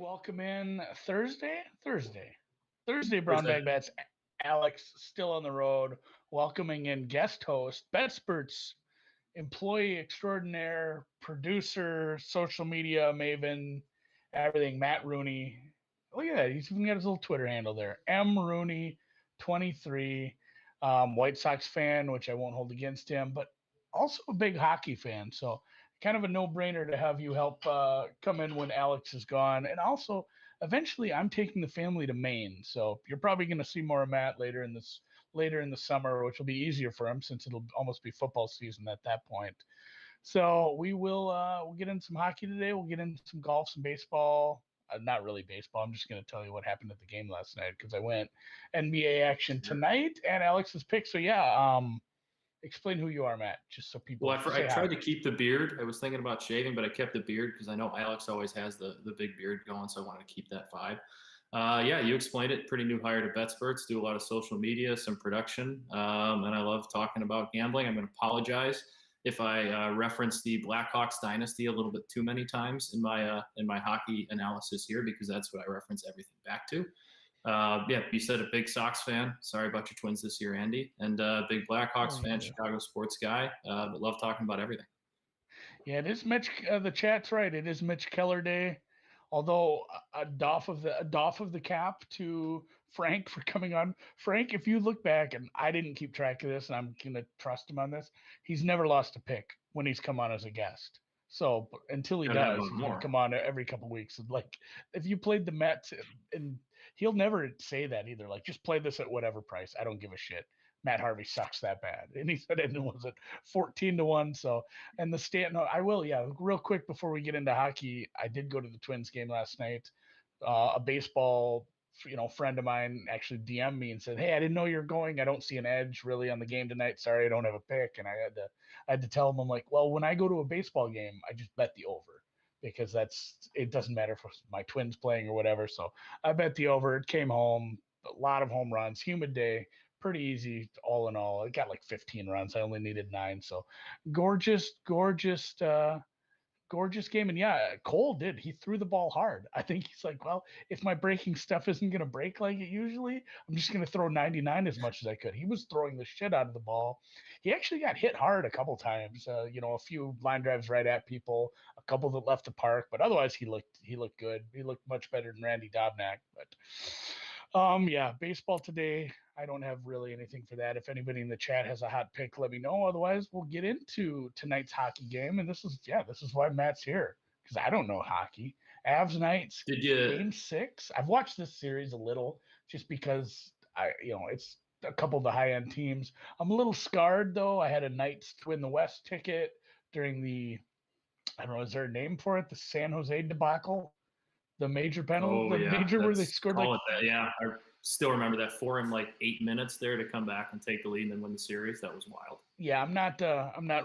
welcome in Thursday, Brown Bag Bets. Alex still on the road, welcoming in guest host, BETSPERTS, employee extraordinaire, producer, social media maven, everything, Matt Rooney. Look at that. He's even got his little Twitter handle there. MRooney23, White Sox fan, which I won't hold against him, but also a big hockey fan. So kind of a no-brainer to have you help come in when Alex is gone. And also, eventually, I'm taking the family to Maine, so you're probably going to see more of Matt later in the summer, which will be easier for him since it'll almost be football season at that point. So we'll get into some hockey today. We'll get into some golf, some baseball. Not really baseball. I'm just going to tell you what happened at the game last night because I went NBA action tonight and Alex's pick. So yeah. Explain who you are, Matt, just so people. Well, I tried to keep the beard. I was thinking about shaving, but I kept the beard because I know Alex always has the big beard going, so I wanted to keep that vibe. Yeah, you explained it. Pretty new hire to BETSPERTS. Do a lot of social media, some production, and I love talking about gambling. I'm going to apologize if I reference the Blackhawks dynasty a little bit too many times in my hockey analysis here because that's what I reference everything back to. Yeah, you said a big Sox fan. Sorry about your Twins this year, Andy. And big Blackhawks fan, Chicago sports guy. But love talking about everything. Yeah, it is Mitch. The chat's right. It is Mitch Keller Day. Although a doff of the cap to Frank for coming on. Frank, if you look back, and I didn't keep track of this, and I'm going to trust him on this, he's never lost a pick when he's come on as a guest. So until he does, he's going to come on every couple of weeks. Like if you played the Mets, and he'll never say that either. Like just play this at whatever price. I don't give a shit. Matt Harvey sucks that bad, and he said it was at 14-1. So and the stand. No, I will. Yeah, real quick before we get into hockey, I did go to the Twins game last night. A baseball friend of mine actually DM'd me and said, "Hey, I didn't know you're going. I don't see an edge really on the game tonight. Sorry, I don't have a pick." And I had to tell him, I'm like, well, when I go to a baseball game, I just bet the over because it doesn't matter if my Twins playing or whatever. So I bet the over. It came home, a lot of home runs, humid day, pretty easy all in all. It got like 15 runs. I only needed 9. So gorgeous game. And yeah, Cole he threw the ball hard. I think he's like, well, if my breaking stuff isn't going to break like it usually, I'm just going to throw 99 as much as I could. He was throwing the shit out of the ball. He actually got hit hard a couple times, a few line drives right at people, a couple that left the park, but otherwise he looked good. He looked much better than Randy Dobnak, but yeah, baseball today. I don't have really anything for that. If anybody in the chat has a hot pick, let me know. Otherwise, we'll get into tonight's hockey game. And this is why Matt's here, because I don't know hockey. Avs Knights, Game 6. I've watched this series a little just because it's a couple of the high-end teams. I'm a little scarred, though. I had a Knights to win the West ticket during I don't know, is there a name for it? The San Jose debacle? The major penalty? Where they scored Yeah, I still remember that for him, like 8 minutes there to come back and take the lead and then win the series. That was wild. Yeah, I'm not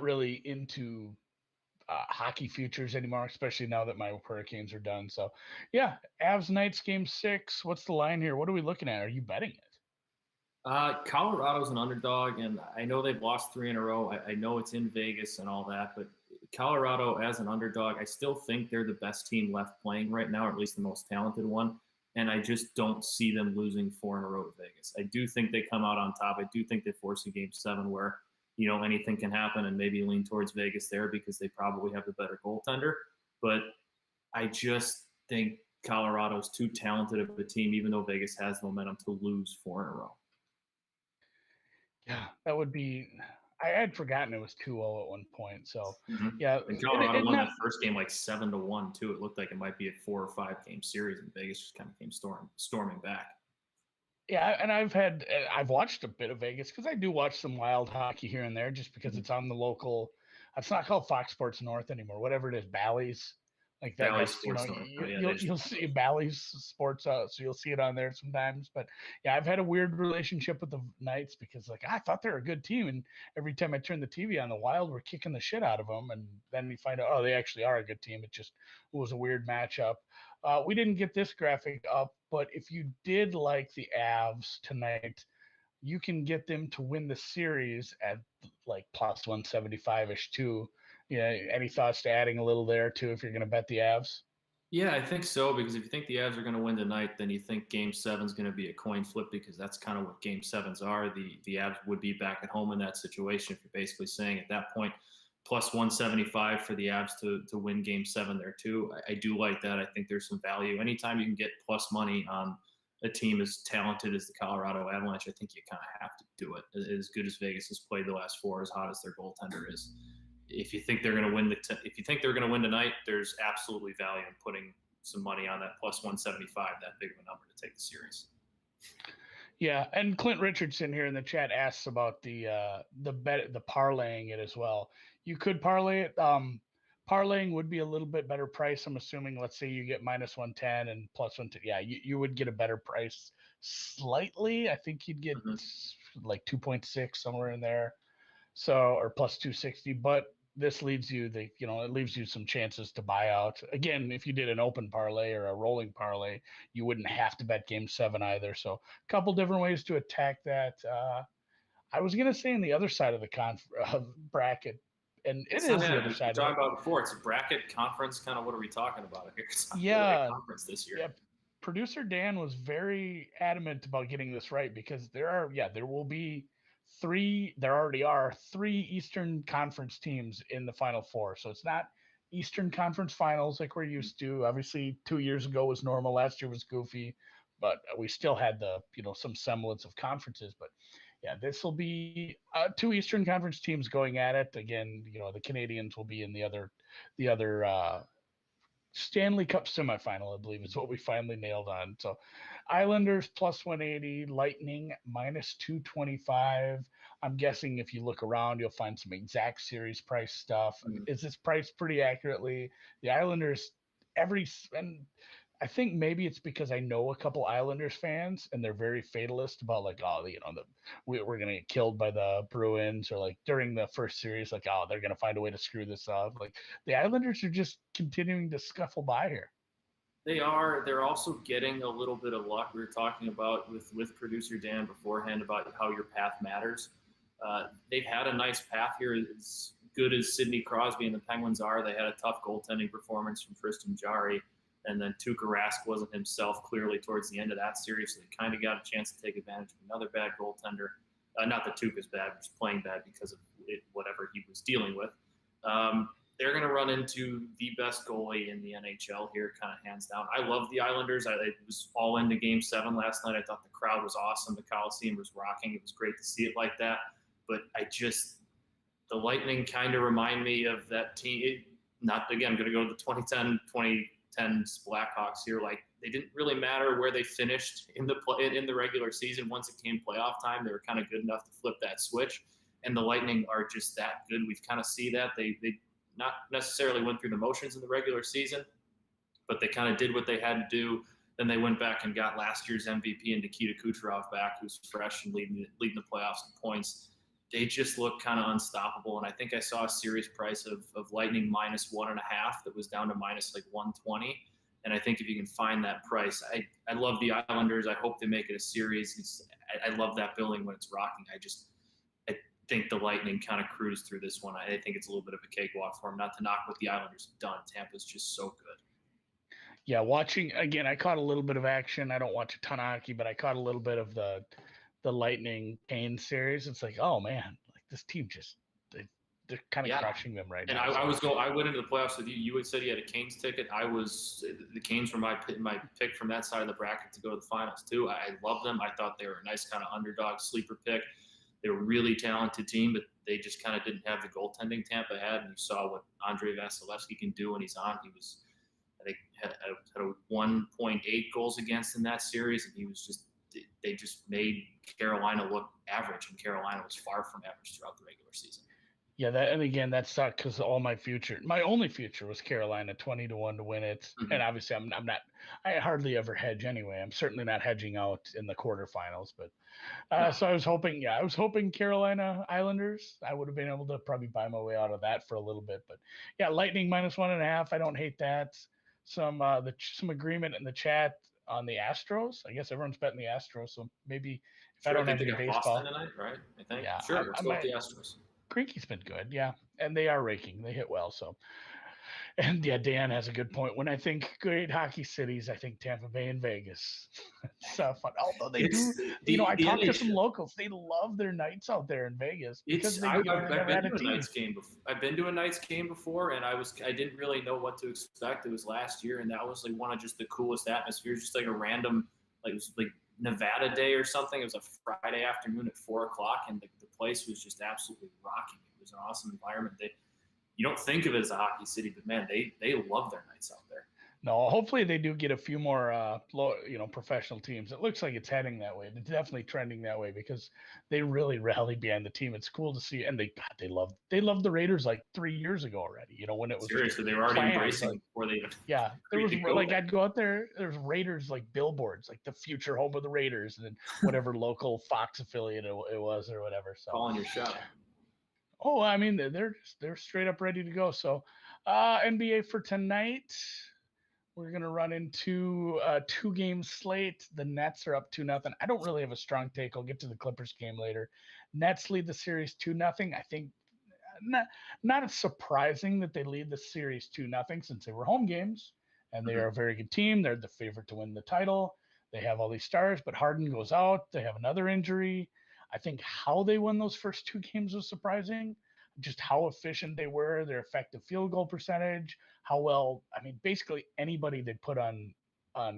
really into hockey futures anymore, especially now that my Hurricanes are done. So yeah, Avs Knights Game 6. What's the line here? What are we looking at? Are you betting it? Colorado's an underdog, and I know they've lost 3 in a row. I know it's in Vegas and all that, but Colorado as an underdog, I still think they're the best team left playing right now, or at least the most talented one. And I just don't see them losing 4 in a row to Vegas. I do think they come out on top. I do think they force a Game 7 where, anything can happen and maybe lean towards Vegas there because they probably have the better goaltender. But I just think Colorado's too talented of a team, even though Vegas has momentum, to lose 4 in a row. Yeah, that would be – I had forgotten it was 2-0 at one point. So, yeah. And Colorado won that first game like 7-1, too. It looked like it might be a 4 or 5 game series, and Vegas just kind of came storming back. Yeah, and I've watched a bit of Vegas because I do watch some wild hockey here and there just because it's on the local – it's not called Fox Sports North anymore, whatever it is, Bally's. Like that, you'll see Bally's Sports, so you'll see it on there sometimes. But yeah, I've had a weird relationship with the Knights because I thought they're a good team, and every time I turn the TV on, the Wild were kicking the shit out of them, and then we find out they actually are a good team. It was a weird matchup. We didn't get this graphic up, but if you did like the Avs tonight, you can get them to win the series at like plus 175-ish too. Yeah, any thoughts to adding a little there too if you're going to bet the Avs? Yeah, I think so, because if you think the Avs are going to win tonight, then you think Game 7 is going to be a coin flip, because that's kind of what Game 7s are. The Avs would be back at home in that situation if you're basically saying at that point plus 175 for the Avs to win Game 7 there too. I do like that. I think there's some value. Anytime you can get plus money on a team as talented as the Colorado Avalanche, I think you kind of have to do it. As good as Vegas has played the last four, as hot as their goaltender is, if you think they're going to win if you think they're going to win tonight, there's absolutely value in putting some money on that plus 175, that big of a number to take the series. Yeah, and Clint Richardson here in the chat asks about the parlaying it as well. You could parlay it. Parlaying would be a little bit better price. I'm assuming. Let's say you get minus 110 and plus 110. Yeah, you would get a better price slightly. I think you'd get like 2.6 somewhere in there. So or plus 260, but this leads you it leaves you some chances to buy out. Again, if you did an open parlay or a rolling parlay, you wouldn't have to bet Game 7 either. So a couple different ways to attack that. I was gonna say on the other side of the bracket, and it's it is the other side. We talked about before. It's a bracket conference. Kind of what are we talking about here? It's not yeah, really a conference this year. Yeah. Producer Dan was very adamant about getting this right, because there will be there already are three Eastern Conference teams in the Final Four. So it's not Eastern Conference Finals like we're used to. Obviously, 2 years ago was normal. Last year was goofy, but we still had some semblance of conferences. But yeah, this will be two Eastern Conference teams going at it again. The Canadiens will be in the other Stanley Cup semifinal, I believe, is what we finally nailed on. So Islanders plus 180, Lightning minus 225. I'm guessing if you look around, you'll find some exact series price stuff. Is this priced pretty accurately? The Islanders, and I think maybe it's because I know a couple Islanders fans and they're very fatalist about we're going to get killed by the Bruins, or like during the first series, like, oh, they're going to find a way to screw this up. Like the Islanders are just continuing to scuffle by here. They are. They're also getting a little bit of luck. We were talking about with producer Dan beforehand about how your path matters. They've had a nice path here. As good as Sidney Crosby and the Penguins are, they had a tough goaltending performance from Tristan Jarry. And then Tuukka Rask wasn't himself clearly towards the end of that series, so they kind of got a chance to take advantage of another bad goaltender. Not that Tuukka's bad, just playing bad because of whatever he was dealing with. They're going to run into the best goalie in the NHL here, kind of hands down. I love the Islanders. It was all into Game 7 last night. I thought the crowd was awesome. The Coliseum was rocking. It was great to see it like that. But the Lightning kind of remind me of that team. I'm going to go to the 2010s Blackhawks here. Like, they didn't really matter where they finished in the regular season. Once it came playoff time, they were kind of good enough to flip that switch. And the Lightning are just that good. We've kind of see that. They not necessarily went through the motions in the regular season, but they kind of did what they had to do. Then they went back and got last year's MVP and Nikita Kucherov back, who's fresh and leading the playoffs in points. They just look kind of unstoppable. And I think I saw a series price of Lightning minus 1.5 that was down to minus like 120. And I think if you can find that price, I love the Islanders. I hope they make it a series. I love that building when it's rocking. I think the Lightning kind of cruise through this one. I think it's a little bit of a cakewalk for them. Not to knock what the Islanders have done. Tampa's just so good. Yeah, watching again, I caught a little bit of action. I don't watch a ton of hockey, but I caught a little bit of the Lightning Canes series. It's like, oh man, like this team just they're kind of crushing them right now. And I went into the playoffs with you. You had said you had a Canes ticket. The Canes were my pick from that side of the bracket to go to the finals too. I love them. I thought they were a nice kind of underdog sleeper pick. They were a really talented team, but they just kind of didn't have the goaltending Tampa had. And you saw what Andrei Vasilevsky can do when he's on. He was, I think, had a 1.8 goals against in that series, and they just made Carolina look average, and Carolina was far from average throughout the regular season. Yeah, that sucked because my only future was Carolina 20-1 to win it. Mm-hmm. And obviously I hardly ever hedge anyway. I'm certainly not hedging out in the quarterfinals, but so I was hoping Carolina Islanders, I would have been able to probably buy my way out of that for a little bit, but yeah, Lightning minus 1.5. I don't hate that. Some agreement in the chat on the Astros. I guess everyone's betting the Astros, so maybe if I don't have any baseball Boston tonight, right? I think. Yeah, sure. Let's go with the Astros. Greinke's been good, yeah, and they are raking. They hit well, so And yeah, Dan has a good point. When I think great hockey cities, I think Tampa Bay and Vegas. It's fun. Although they do, It's the I the talked to some NHL. locals. They love their nights out there in Vegas because It's they, I've, they I've never been had a to a team. Knights game before. I've been to a Knights game before, and I didn't really know what to expect. It was last year, and that was like one of just the coolest atmospheres. Just like a random, like it was like Nevada Day or something. It was a Friday afternoon at 4:00, and the place was just absolutely rocking. It was an awesome environment. You don't think of it as a hockey city, but man, they love their nights out there. No, hopefully they do get a few more, professional teams. It looks like it's heading that way. It's definitely trending that way because they really rally behind the team. It's cool to see, and they loved the Raiders like 3 years ago already. When it was Seriously, they were already planned. embracing it before they even Yeah, there agreed was to go like there. I'd go out there. There's Raiders like billboards, like the future home of the Raiders, and then whatever local Fox affiliate it was or whatever. So, Calling your shot. oh, I mean they're straight up ready to go. So, NBA for tonight. We're gonna run into a 2-game slate. The Nets are up 2-0. I don't really have a strong take. I'll get to the Clippers game later. Nets lead the series 2-0. I think not surprising that they lead the series 2-0 since they were home games and they are a very good team. They're the favorite to win the title. They have all these stars, but Harden goes out. They have another injury. I think how they won those first 2 games was surprising. Just how efficient they were, their effective field goal percentage, how well. I mean, basically anybody they put on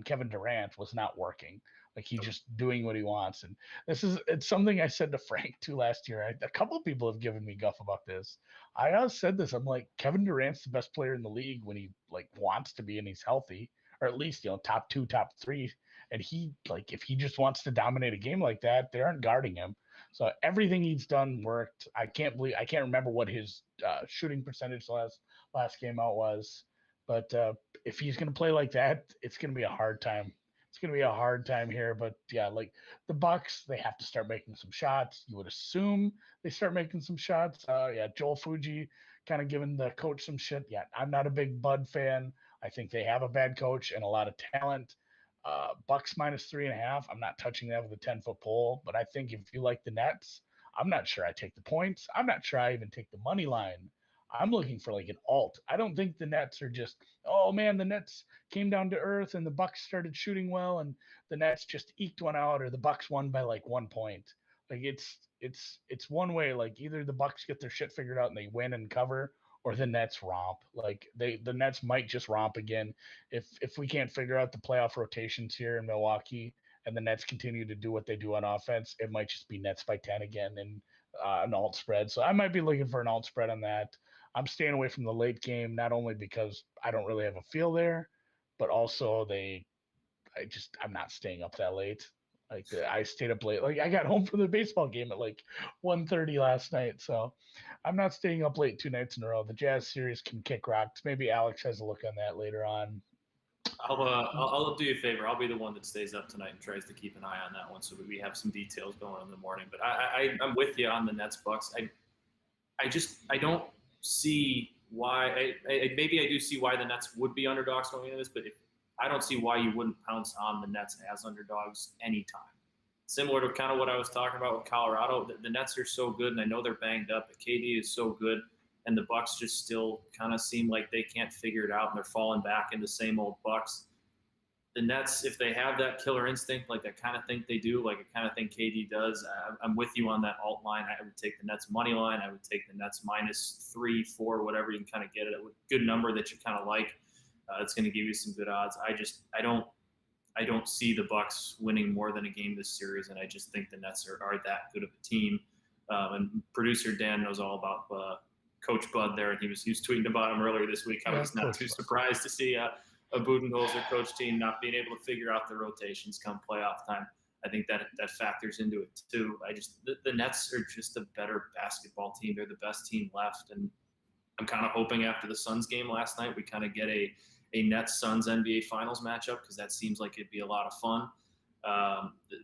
Kevin Durant was not working. Like he's just doing what he wants, and it's something I said to Frank too last year. A couple of people have given me guff about this. I always said this. I'm like, Kevin Durant's the best player in the league when he like wants to be and he's healthy, or at least top 2, top 3. And he like if he just wants to dominate a game like that, they aren't guarding him. So everything he's done worked. I can't remember what his shooting percentage last game out was, but if he's going to play like that, it's going to be a hard time. It's going to be a hard time here. But yeah, like the Bucks, they have to start making some shots. You would assume they start making some shots. Yeah, Joel Fuji kind of giving the coach some shit. Yeah, I'm not a big Bud fan. I think they have a bad coach and a lot of talent. Bucks -3.5. I'm not touching that with a 10-foot pole. But I think if you like the Nets, I'm not sure I take the points. I'm not sure I even take the money line. I'm looking for like an alt. I don't think the Nets are just, oh man, the Nets came down to earth and the Bucks started shooting well and the Nets just eked one out or the Bucks won by like 1 point. Like it's one way. Like either the Bucks get their shit figured out and they win and cover, or the Nets romp. Like the Nets might just romp again if we can't figure out the playoff rotations here in Milwaukee and the Nets continue to do what they do on offense. It might just be Nets by 10 again and an alt spread. So I might be looking for an alt spread on that. I'm staying away from the late game, not only because I don't really have a feel there, but also I'm not staying up that late. Like I stayed up late. Like I got home from the baseball game at like 1:30 last night, so I'm not staying up late 2 nights in a row. The Jazz series can kick rocks. Maybe Alex has a look on that later on. I'll do you a favor. I'll be the one that stays up tonight and tries to keep an eye on that one so we have some details going in the morning. But I'm with you on the Nets Bucks. I don't see why. Maybe I do see why the Nets would be underdogs going into this, but I don't see why you wouldn't pounce on the Nets as underdogs anytime. Similar to kind of what I was talking about with Colorado, the Nets are so good, and I know they're banged up, but KD is so good, and the Bucks just still kind of seem like they can't figure it out, and they're falling back into the same old Bucks. The Nets, if they have that killer instinct, like I kind of think they do, like I kind of think KD does, I'm with you on that alt line. I would take the Nets money line. I would take the Nets -3, 4, whatever you can kind of get it at a good number that you kind of like. It's going to give you some good odds. I don't see the Bucks winning more than a game this series, and I just think the Nets are that good of a team. And producer Dan knows all about Coach Bud there, and he was tweeting about him earlier this week. I was not too surprised to see a Budenholzer coach team not being able to figure out the rotations come playoff time. I think that factors into it too. The Nets are just a better basketball team. They're the best team left, and I'm kind of hoping after the Suns game last night we kind of get a Nets-Suns NBA Finals matchup because that seems like it'd be a lot of fun.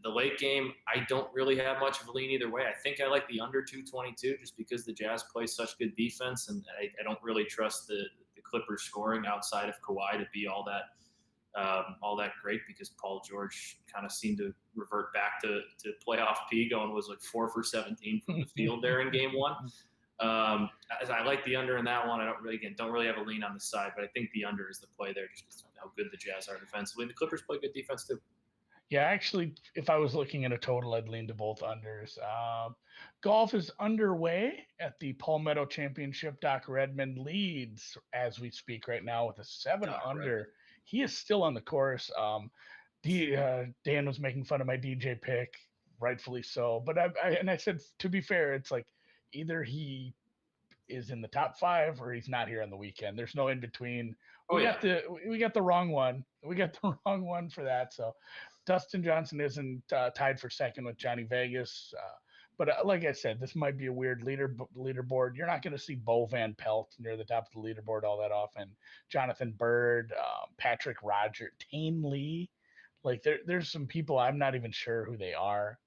The late game, I don't really have much of a lean either way. I think I like the under 222 just because the Jazz play such good defense, and I don't really trust the Clippers scoring outside of Kawhi to be all that great because Paul George kind of seemed to revert back to playoff P, going was like 4 for 17 from the field there in game one. I like the under in that one. I don't really have a lean on the side, but I think the under is the play there, just how good the Jazz are defensively. The Clippers play good defense too. Yeah, actually, if I was looking at a total, I'd lean to both unders. Golf is underway at the Palmetto Championship. Doc Redmond leads as we speak right now with a 7 under. Redmond. He is still on the course. Dan was making fun of my DJ pick, rightfully so. But I said, to be fair, it's like either he is in the top 5 or he's not here on the weekend. There's no in between. We got the wrong one. We got the wrong one for that. So Dustin Johnson isn't tied for second with Johnny Vegas. But like I said, this might be a weird leaderboard. You're not going to see Bo Van Pelt near the top of the leaderboard all that often. Jonathan Bird, Patrick Roger, Tane Lee. Like there's some people I'm not even sure who they are.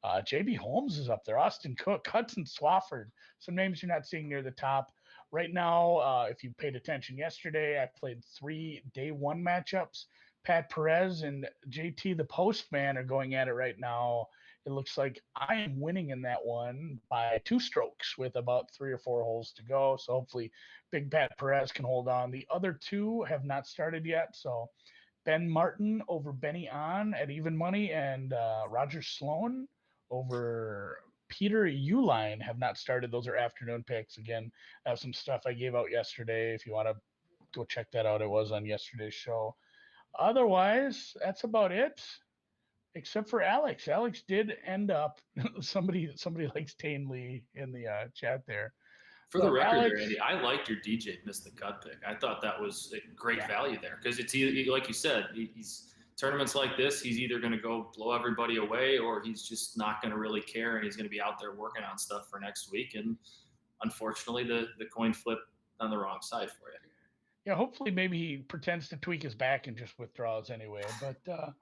JB Holmes is up there. Austin Cook, Hudson Swafford. Some names you're not seeing near the top. Right now, if you paid attention yesterday, I played 3 day 1 matchups. Pat Perez and JT the Postman are going at it right now. It looks like I am winning in that one by 2 strokes with about 3 or 4 holes to go. So hopefully Big Pat Perez can hold on. The other 2 have not started yet. So Ben Martin over Benny On at even money and Roger Sloan over Peter Uline have not started. Those are afternoon picks. Again, I have some stuff I gave out yesterday. If you want to go check that out, it was on yesterday's show. Otherwise, that's about it, except for Alex. Alex did end up somebody likes Tane Lee in the chat there. For the record, Alex, there, Andy, I liked your DJ Miss the Cut pick. I thought that was a great value there because it's either, like you said, he's tournaments like this, he's either going to go blow everybody away or he's just not going to really care and he's going to be out there working on stuff for next week. And unfortunately, the coin flipped on the wrong side for you. Yeah, hopefully maybe he pretends to tweak his back and just withdraws anyway. But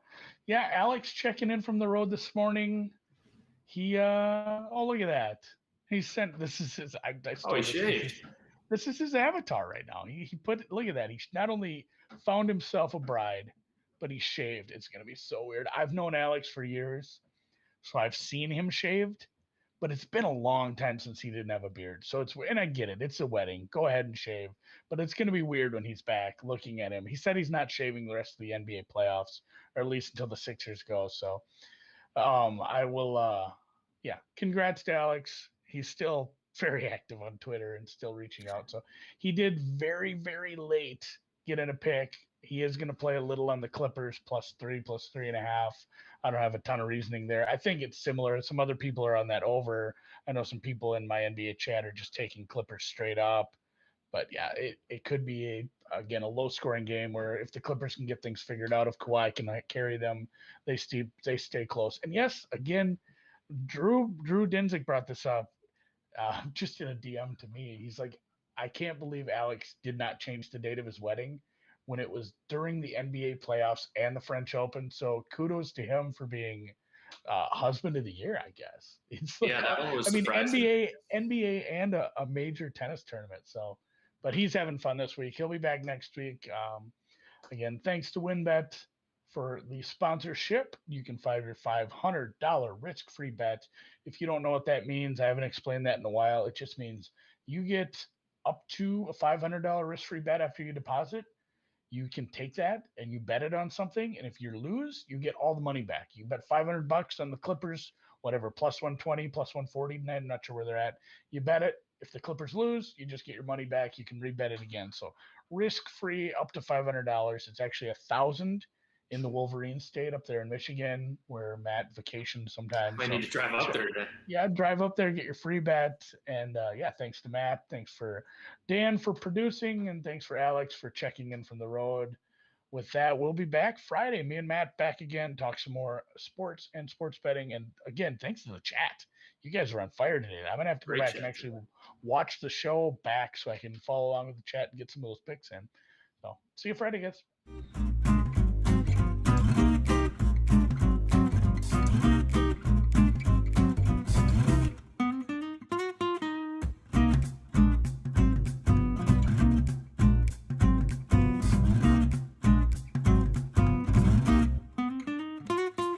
yeah, Alex checking in from the road this morning. He oh, look at that. He sent this is his this is his avatar right now. He put, look at that. He not only found himself a bride, but he shaved. It's gonna be so weird. I've known Alex for years, so I've seen him shaved, but it's been a long time since he didn't have a beard. So and I get it. It's a wedding. Go ahead and shave. But it's going to be weird when he's back looking at him. He said he's not shaving the rest of the NBA playoffs, or at least until the Sixers go. So I will, congrats to Alex. He's still very active on Twitter and still reaching out. So he did very, very late get in a pick. He is going to play a little on the Clippers +3, +3.5. I don't have a ton of reasoning there. I think it's similar. Some other people are on that over. I know some people in my NBA chat are just taking Clippers straight up. But yeah, it could be a low scoring game where if the Clippers can get things figured out, if Kawhi can carry them, they stay close. And yes, again, Drew Dinzig brought this up just in a DM to me. He's like, I can't believe Alex did not change the date of his wedding when it was during the NBA playoffs and the French Open. So kudos to him for being husband of the year, I guess. It's like, that one was surprising. NBA and a major tennis tournament. So, but he's having fun this week. He'll be back next week. Again, thanks to WinBet for the sponsorship. You can find your $500 risk-free bet. If you don't know what that means, I haven't explained that in a while. It just means you get up to a $500 risk-free bet after you deposit. You can take that and you bet it on something, and if you lose, you get all the money back. You bet $500 on the Clippers, whatever, +120, +140. I'm not sure where they're at. You bet it. If the Clippers lose, you just get your money back. You can rebet it again. So risk-free up to $500. It's actually $1,000 in the Wolverine state up there in Michigan, where Matt vacations sometimes. I need to drive up there today. Yeah, drive up there, get your free bet. And thanks to Matt. Thanks for Dan for producing, and thanks for Alex for checking in from the road. With that, we'll be back Friday. Me and Matt back again, talk some more sports and sports betting. And again, thanks to the chat. You guys are on fire today. I'm going to have to go back and actually watch the show back so I can follow along with the chat and get some of those picks in. So see you Friday, guys.